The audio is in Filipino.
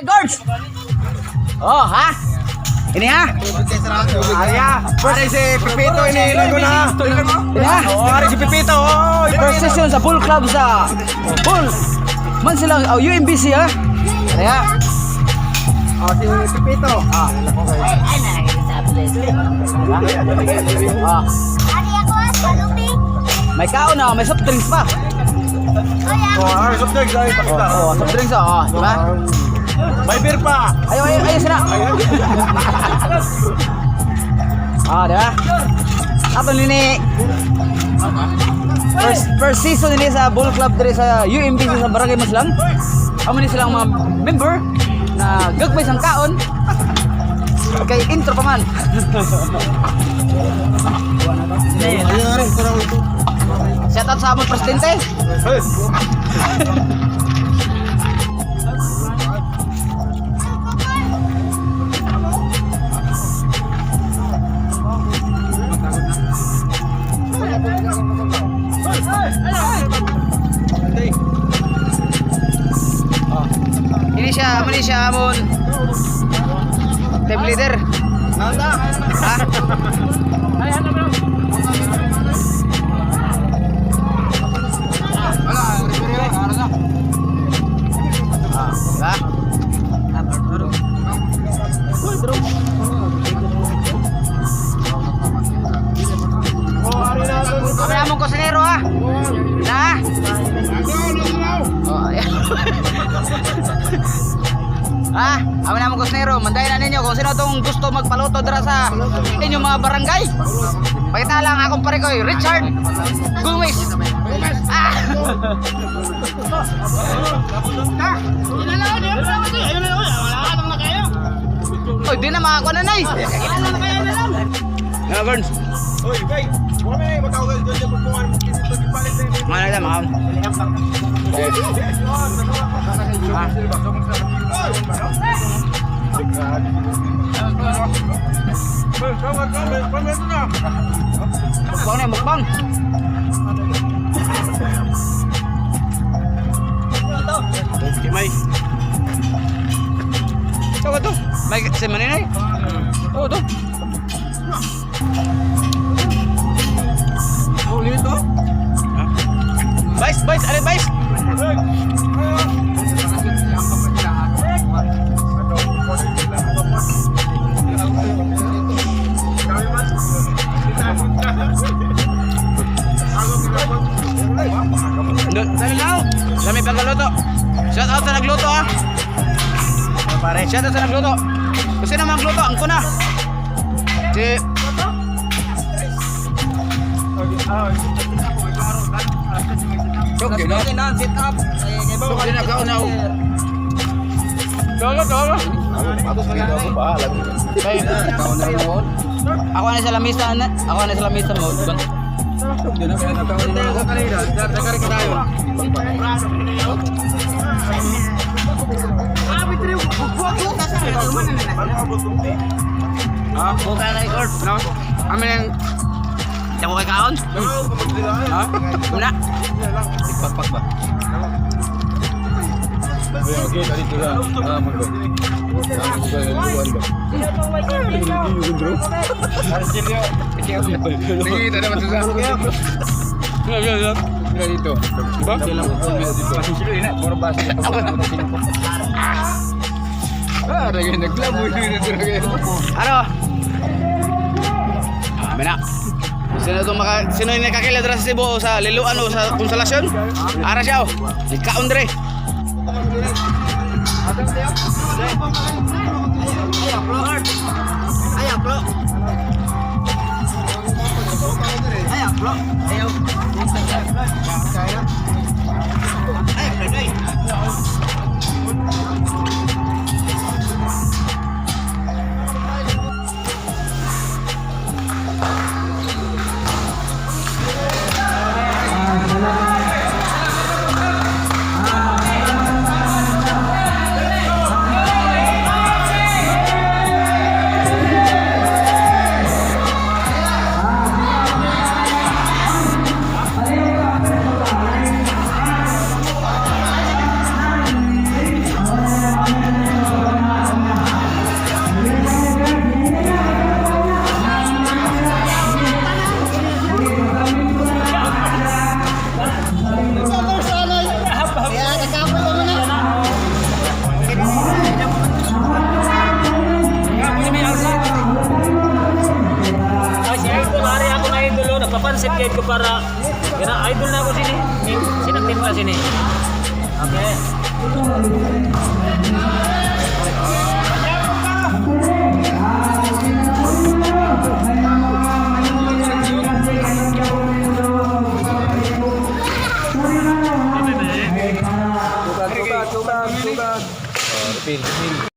Guards! Oh, ha? Ini ha? Pare si Pipito ini lago na. Ini ha? Pare si Pipito. First session sa Bull Club sa Bull. Man sila, UMBC ha? Kaya, Si Pipito. May kaon na, may soft drinks pa. Soft drinks ay pakita. Soft drinks diba? May beer pa. Ayo sila. Diba? Ato nini first season nini sa Bull Club diri sa UMBC sa Barangay Maslang. Amo ni silang mga member na gagmay sang kaon. Kay intro pa man. Shout out sa among presidente. Ini siya amon team leader. Ha? Kami among kusinero ha. Na. Amin namang kusnero, mandayan na ninyo kung sino itong gusto magpaluto dira sa inyong mga barangay. Pakita lang akong pare ko, Richard Gumis. Oy, di na makakuha na nay. Burns. Oy, bay. Wala may matawag dyan pagkuhan. Mana na makam. Mukbang na, mukbang. May. Coba tuh. May si Maninay. Oh, tuh. Oh, lihat tuh. Bais, ada bais. Dami pagluto. Shout out sa nagluto ha. Pare, shout out sa nagluto. Kasi naman magluto, angko na. Si Chok, gila. Sit up. Chok, din nagkaunaw. Dolo. Ako na sa lamisa mo. Bukan na record, no? Amin yang jago kay kaon? Ha? Wala. Ipakpak ba? Okay, tadi tu lah. Mangga. Ini tak ada masalah. Ya. Enggak itu. Coba. Masih silo ini korban. Ada yang naglabu ini tu. Ano? Mena. Sino yung nakakilala dira sa Cebu o sa Liloan o sa Konsolasyon? Ara siya o. Ikaon dire. asset guide ko para kaya idol na ako sini. Sinagtimpla sini. Okay.